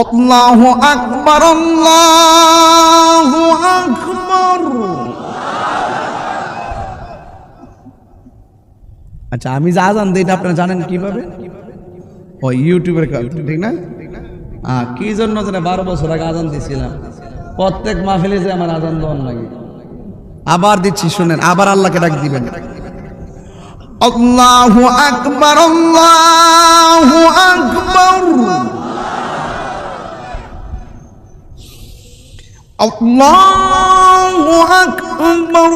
আল্লাহু আকবার, আল্লাহু আকবার। আচ্ছা, আমি যা আজান দিই এটা আপনারা জানেন কিভাবে? ও ইউটিউবের কাজ, ঠিক না? কি জন্য জানে 12 বছর আগে আজান দিয়েছিলাম, প্রত্যেক মাহফিলে যে আমার আজান দেওয়ার লাগে। আবার দিচ্ছি, শুনেন, আবার আল্লাহকে ডাক দিবেন। আল্লাহু আকবার, আল্লাহু আকবার, আল্লাহু আকবার,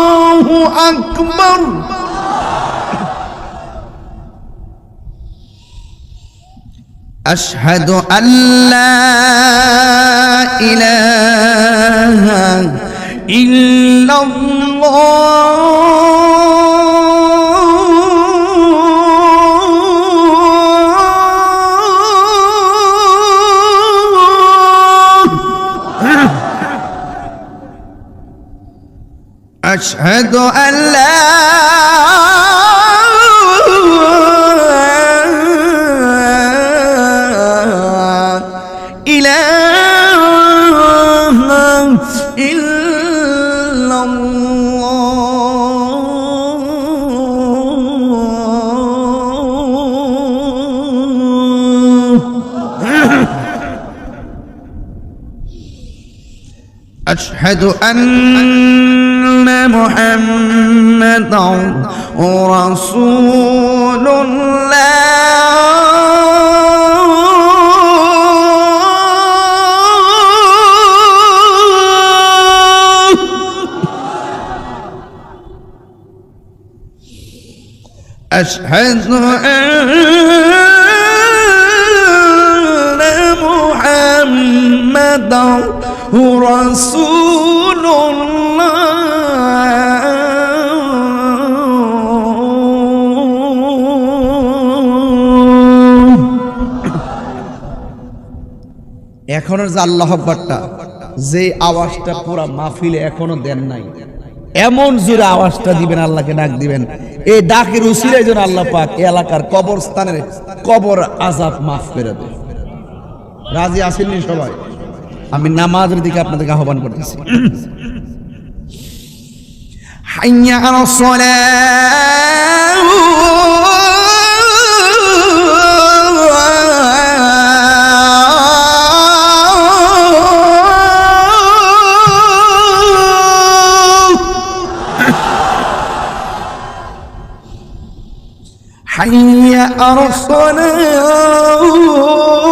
আল্লাহু আকবার। أشهد أن لا إله إلا الله، أشهد أن لا أشهد أن محمدا رسول الله، أشهد أن محمدا رسول الله। এখনো যে আল্লাহু আকবারটা, যে আওয়াজটা পুরা মাহফিলে এখনো দেন নাই, এমন জোরে আওয়াজটা দিবেন, আল্লাহকে ডাক দিবেন। এই ডাকের উসিলায় যেন আল্লাহ পাক এই এলাকার কবরস্থানের কবর আযাব মাফ করে দেন। রাজি আছেননি সবাই? আমি নামাজের দিকে আপনাদেরকে আহ্বান করতেছি। হাইয়া আলাস সালাহ, হাইয়া আলাস সালাহ।